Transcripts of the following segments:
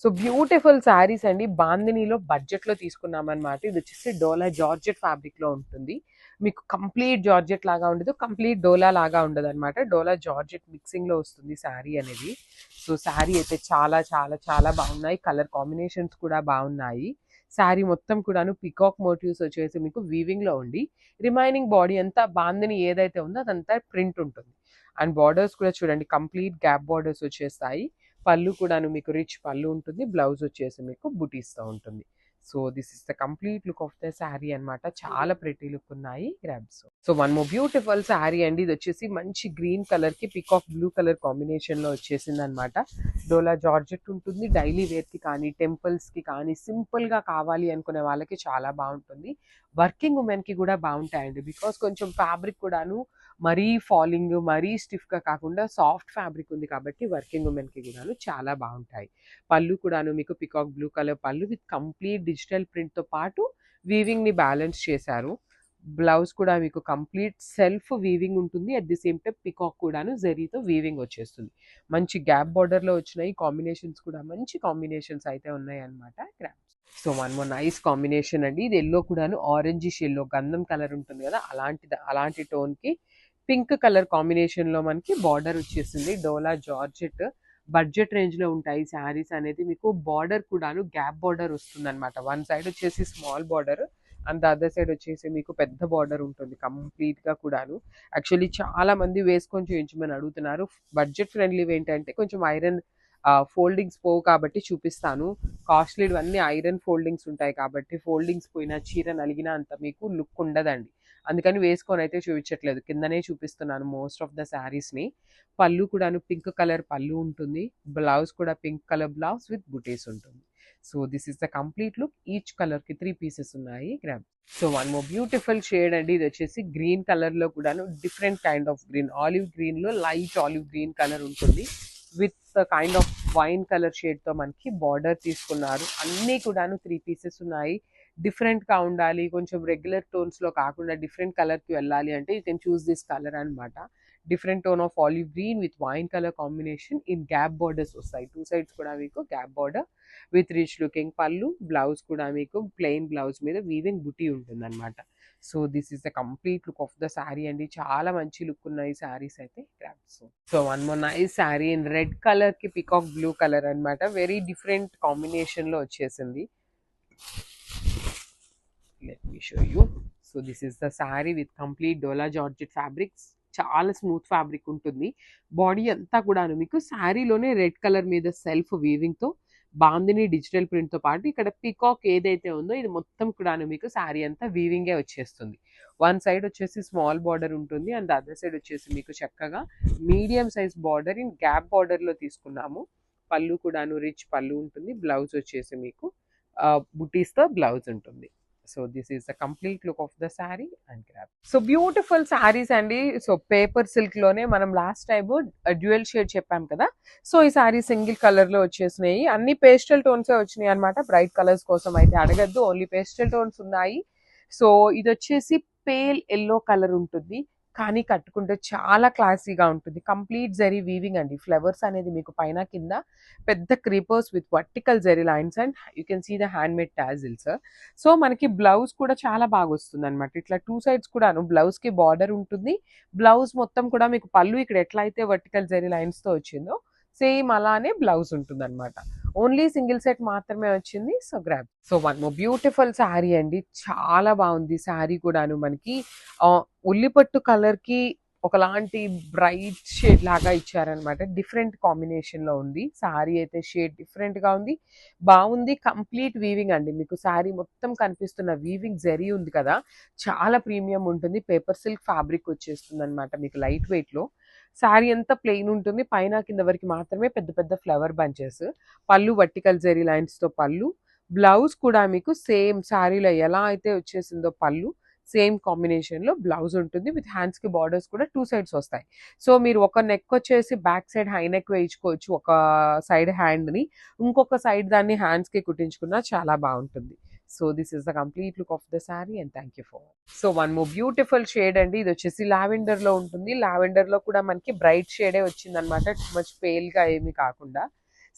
So beautiful saris అండి. బాందినీలో బడ్జెట్‌లో తీసుకున్నామనమాట. ఇది వచ్చేసి డోలా జార్జెట్ ఫ్యాబ్రిక్‌లో ఉంటుంది. మీకు కంప్లీట్ జార్జెట్ లాగా ఉండదు. కంప్లీట్ డోలా లాగా ఉండదనమాట. డోలా జార్జెట్ మిక్సింగ్‌లో వస్తుంది శారీ అనేది. సో శారీ అయితే చాలా చాలా చాలా బాగున్నాయి. కలర్ కాంబినేషన్స్ కూడా బాగున్నాయి. శారీ మొత్తం కూడాను పికాక్ మోటివ్స్ వచ్చేసి మీకు వీవింగ్‌లో ఉండి, రిమైనింగ్ బాడీ అంతా బాందిని ఏదైతే ఉందో అదంతా ప్రింట్ ఉంటుంది. అండ్ బార్డర్స్ కూడా చూడండి కంప్లీట్ గ్యాప్ బార్డర్స్ వచ్చేస్తాయి. పళ్ళు కూడాను మీకు రిచ్ పళ్ళు ఉంటుంది. బ్లౌజ్ వచ్చేసి మీకు బుటీస్‌తో ఉంటుంది. So this is the complete look of the sari అన్నమాట. చాలా ప్రెటీ లుక్ ఉన్నాయి grabs. So one more beautiful sari అండి. ఇది వచ్చేసి మంచి గ్రీన్ కలర్‌కి పీకాక్ బ్లూ కలర్ కాంబినేషన్‌లో వచ్చేసిందనమాట. డోలా జార్జెట్ ఉంటుంది. డైలీ వేర్‌కి కానీ, టెంపుల్స్‌కి కానీ, సింపుల్‌గా కావాలి అనుకునే వాళ్ళకి చాలా బాగుంటుంది. వర్కింగ్ ఉమెన్‌కి కూడా బాగుంటాయండి. బికాస్ కొంచెం ఫ్యాబ్రిక్ కూడాను మరీ ఫాలింగ్, మరీ స్టిఫ్‌గా కాకుండా సాఫ్ట్ ఫ్యాబ్రిక్ ఉంది కాబట్టి వర్కింగ్ ఉమెన్‌కి కూడాను చాలా బాగుంటాయి. పళ్ళు కూడాను మీకు పికాక్ బ్లూ కలర్ పళ్ళు విత్ కంప్లీట్ డిజిటల్ ప్రింట్‌తో పాటు వీవింగ్‌ని బ్యాలెన్స్ చేశారు. బ్లౌజ్ కూడా మీకు కంప్లీట్ సెల్ఫ్ వీవింగ్ ఉంటుంది. At the same time peacock కూడాను జరీతో వీవింగ్ వచ్చేస్తుంది. మంచి గ్యాప్ బార్డర్‌లో వచ్చినాయి. కాంబినేషన్స్ కూడా మంచి కాంబినేషన్స్ అయితే ఉన్నాయన్నమాట ఇక్కడ. So one more nice combination అండి. ఇది యెల్లో కూడాను ఆరెంజిష్ యెల్లో గంధం కలర్ ఉంటుంది కదా! అలాంటి టోన్‌కి పింక్ కలర్ కాంబినేషన్‌లో మనకి బార్డర్ వచ్చేసింది. డోలా జార్జెట్ బడ్జెట్ రేంజ్‌లో ఉంటాయి శారీస్ అనేది. మీకు బార్డర్ కూడాను గ్యాప్ బార్డర్ వస్తుందన్నమాట. వన్ సైడ్ వచ్చేసి small border and the other side వచ్చేసి మీకు పెద్ద బార్డర్ ఉంటుంది కంప్లీట్‌గా కూడాను. యాక్చువల్లీ చాలా మంది వేసుకొని చూయించమని అడుగుతున్నారు. బడ్జెట్ ఫ్రెండ్లీవి ఏంటంటే కొంచెం ఐరన్ ఫోల్డింగ్స్ పోవు కాబట్టి చూపిస్తాను. కాస్ట్‌లీవన్నీ ఐరన్ ఫోల్డింగ్స్ ఉంటాయి కాబట్టి ఫోల్డింగ్స్ పోయినా, చీర నలిగినా అంత మీకు లుక్ ఉండదండి. అందుకని వేసుకొనైతే చూపించట్లేదు. కిందనే చూపిస్తున్నాను మోస్ట్ ఆఫ్ ద శారీస్‌ని. పళ్ళు కూడాను పింక్ కలర్ పళ్ళు ఉంటుంది. బ్లౌజ్ కూడా పింక్ కలర్ బ్లౌజ్ విత్ బుటీస్ ఉంటుంది. So this is the complete look. Each కలర్‌కి 3 పీసెస్ ఉన్నాయి. Grab. So one more beautiful shade అండి. ఇది వచ్చేసి గ్రీన్ కలర్‌లో కూడాను different kind of green. Olive గ్రీన్‌లో లైట్ ఆలివ్ గ్రీన్ కలర్ ఉంటుంది. With kind of wine colour షేడ్‌తో మనకి బార్డర్ తీసుకున్నారు. అన్నీ కూడాను 3 పీసెస్ ఉన్నాయి. డిఫరెంట్‌గా ఉండాలి. కొంచెం రెగ్యులర్ టోన్స్‌లో కాకుండా డిఫరెంట్ కలర్‌కి వెళ్ళాలి అంటే you can choose this colour అనమాట. Different tone of olive green with wine colour combination in gap borders వస్తాయి. 2 సైడ్స్ కూడా మీకు gap border with rich looking పళ్ళు. బ్లౌజ్ కూడా మీకు ప్లెయిన్ బ్లౌజ్ మీద వీవింగ్ బుటీ ఉంటుందన్నమాట. So this is the complete look of the sari అండి. చాలా మంచి లుక్ ఉన్నాయి శారీస్ అయితే. So one more nice sari in red colour కి పికాక్ బ్లూ కలర్ అన్నమాట. వెరీ డిఫరెంట్ కాంబినేషన్ లో వచ్చేసింది. Let me show you. So this is the sari with complete dola georgette fabrics. చాలా స్మూత్ ఫ్యాబ్రిక్ ఉంటుంది. బాడీ అంతా కూడాను మీకు శారీలోనే రెడ్ కలర్ మీద సెల్ఫ్ వీవింగ్ తో బాందిని డిజిటల్ ప్రింట్ తో పాటు ఇక్కడ పికాక్ ఏదైతే ఉందో ఇది మొత్తం కూడాను మీకు శారీ అంతా వీవింగే వచ్చేస్తుంది. వన్ సైడ్ వచ్చేసి స్మాల్ బార్డర్ ఉంటుంది అండ్ అదర్ సైడ్ వచ్చేసి మీకు చక్కగా medium size border in gap border లో తీసుకున్నాము. పళ్ళు కూడాను రిచ్ పళ్ళు ఉంటుంది. బ్లౌజ్ వచ్చేసి మీకు బుటీస్ తో బ్లౌజ్ ఉంటుంది. So this is the complete look of the sari and grab. So beautiful saris అండి. సో పేపర్ సిల్క్ లోనే మనం లాస్ట్ టైం డ్యూయల్ షేడ్ చెప్పాం కదా. సో ఈ శారీ సింగిల్ కలర్ లో వచ్చేసినాయి. అన్ని పేస్టల్ టోన్స్ వచ్చినాయి అనమాట. బ్రైట్ కలర్స్ కోసం అయితే అడగద్దు. ఓన్లీ పేస్టల్ టోన్స్ ఉన్నాయి. సో ఇది వచ్చేసి పేల్ ఎల్లో కలర్ ఉంటుంది. కానీ కట్టుకుంటే చాలా క్లాసీగా ఉంటుంది. కంప్లీట్ జరీ వీవింగ్ అండి. ఫ్లవర్స్ అనేది మీకు పైన కింద పెద్ద creepers with vertical zari lines and you can see the handmade tassels. So మనకి బ్లౌజ్ కూడా చాలా బాగా వస్తుంది అనమాట. ఇట్లా 2 సైడ్స్ కూడాను బ్లౌజ్ కి బార్డర్ ఉంటుంది. బ్లౌజ్ మొత్తం కూడా మీకు పళ్ళు ఇక్కడ ఎట్లా అయితే వర్టికల్ జరీ లైన్స్ తో వచ్చిందో సేమ్ అలానే బ్లౌజ్ ఉంటుంది అనమాట. ఓన్లీ సింగిల్ సెట్ మాత్రమే వచ్చింది. So grab. So one more beautiful sari అండి. చాలా బాగుంది శారీ కూడాను. మనకి ఉల్లిపట్టు కలర్ కి ఒకలాంటి బ్రైట్ షేడ్ లాగా ఇచ్చారనమాట. డిఫరెంట్ కాంబినేషన్ లో ఉంది. శారీ అయితే షేడ్ డిఫరెంట్ గా ఉంది. బాగుంది. కంప్లీట్ వీవింగ్ అండి. మీకు శారీ మొత్తం కనిపిస్తున్న వీవింగ్ జరీ ఉంది కదా, చాలా ప్రీమియం ఉంటుంది. పేపర్ సిల్క్ ఫ్యాబ్రిక్ వచ్చేస్తుంది అనమాట మీకు లైట్ వెయిట్ లో. శారీ అంతా ప్లెయిన్ ఉంటుంది. పైన కింద వరకు మాత్రమే పెద్ద పెద్ద ఫ్లవర్ బంచెస్. పళ్ళు వర్టికల్ జరీ లైన్స్ తో పళ్ళు. బ్లౌజ్ కూడా మీకు సేమ్ శారీలో ఎలా అయితే వచ్చేసిందో పళ్ళు సేమ్ కాంబినేషన్ లో బ్లౌజ్ ఉంటుంది. విత్ హ్యాండ్స్ కి బార్డర్స్ కూడా 2 సైడ్స్ వస్తాయి. సో మీరు ఒక నెక్ వచ్చేసి బ్యాక్ సైడ్ హై నెక్ వేయించుకోవచ్చు ఒక సైడ్ హ్యాండ్ ని. ఇంకొక సైడ్ దాన్ని హ్యాండ్స్ కి కుట్టించుకున్నా చాలా బాగుంటుంది. So this is the complete look of the sari and thank you for. So one more beautiful shade అండి. ఇది వచ్చేసి లావెండర్ లో ఉంటుంది. లావెండర్ లో కూడా మనకి బ్రైట్ షేడే వచ్చింది అనమాట. టూ మచ్ పేల్ గా ఏమీ కాకుండా.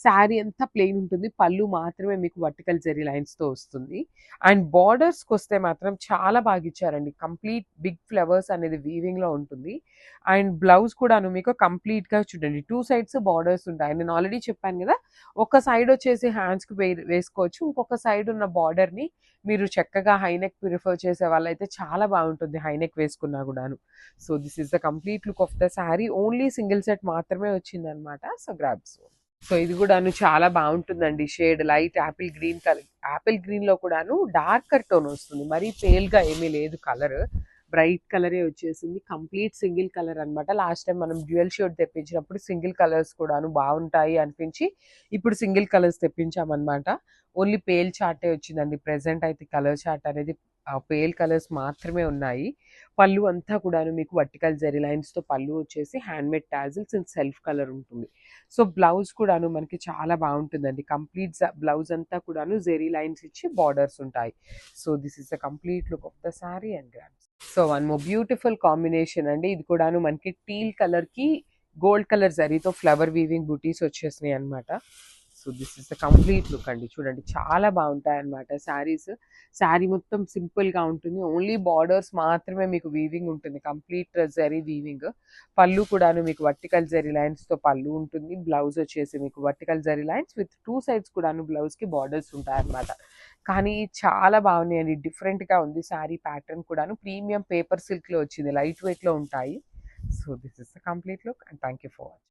శారీ అంతా ప్లెయిన్ ఉంటుంది. పళ్ళు మాత్రమే మీకు వర్టికల్ జెరీ లైన్స్‌తో వస్తుంది. అండ్ బోర్డర్స్‌కొస్తే మాత్రం చాలా బాగా ఇచ్చారండి. కంప్లీట్ బిగ్ ఫ్లవర్స్ అనేది వీవింగ్‌లో ఉంటుంది. అండ్ బ్లౌజ్ కూడాను మీకు కంప్లీట్‌గా చూడండి 2 సైడ్స్ బోర్డర్స్ ఉంటాయి. నేను ఆల్రెడీ చెప్పాను గదా! ఒక సైడ్ వచ్చేసి హ్యాండ్స్‌కి వేసుకోవచ్చు. ఇంకొక సైడ్ ఉన్న బోర్డర్‌ని మీరు చక్కగా హై నెక్ ప్రిఫర్ చేసే వాళ్ళైతే చాలా బాగుంటుంది హై నెక్ వేసుకున్నా గూడాను. So, this is the complete look of the sari. Only single set మాత్రమే వచ్చిందనమాట. So, grabs. సో, ఇది గూడాను చాలా బావుంటుందండి. Shade light Apple green colour. Apple గ్రీన్‌లో కూడాను డార్కర్ టోన్ వస్తుంది. మరీ పేల్‌గా ఏమీ లేదు కలర్. బ్రైట్ కలరే వచ్చేసింది. కంప్లీట్ సింగిల్ కలర్ అనమాట. లాస్ట్ టైమ్ మనం డ్యూయల్ షేడ్ తెప్పించినప్పుడు సింగిల్ కలర్స్ కూడాను బావుంటాయి అనిపించి, ఇప్పుడు సింగిల్ కలర్స్ తెప్పించామనమాట. ఓన్లీ పేల్ చార్టే వచ్చిందండి. ప్రెజెంట్ అయితే కలర్ చార్ట్ అనేది పేల్ కలర్స్ మాత్రమే ఉన్నాయి. పళ్ళు అంతా కూడాను మీకు వర్టికల్ జెరీ లైన్స్‌తో పళ్ళు వచ్చేసి handmade tassels and self colour ఉంటుంది. సో, బ్లౌజ్ కూడాను మనకి చాలా బావుంటుందండి. కంప్లీట్ బ్లౌజ్ అంతా కూడాను జెరీ లైన్స్ ఇచ్చి బార్డర్స్ ఉంటాయి. So, this is the complete look of the sorry and grams. So, one more beautiful combination అండి. ఇది కూడాను మనకి టీల్ కలర్‌కి గోల్డ్ కలర్ జరీతో ఫ్లవర్ వీవింగ్ బుటీస్ వచ్చేసినాయి అనమాట. So, this is the complete look అండి. చూడండి చాలా బాగుంటాయన్నమాట శారీస్. శారీ మొత్తం సింపుల్‌గా ఉంటుంది. ఓన్లీ బార్డర్స్ మాత్రమే మీకు వీవింగ్ ఉంటుంది. Complete zari weaving. పళ్ళు కూడాను మీకు వర్టికల్ జరీ లైన్స్‌తో పళ్ళు ఉంటుంది. బ్లౌజ్ వచ్చేసి మీకు vertical zari lines with 2 sides కూడాను బ్లౌజ్‌కి బార్డర్స్ ఉంటాయన్నమాట. కానీ చాలా బాగున్నాయండి. డిఫరెంట్‌గా ఉంది శారీ ప్యాటర్న్ కూడాను. ప్రీమియం పేపర్ సిల్క్‌లో వచ్చింది. లైట్ వెయిట్‌లో ఉంటాయి. So, this is the complete look and thank you for watching.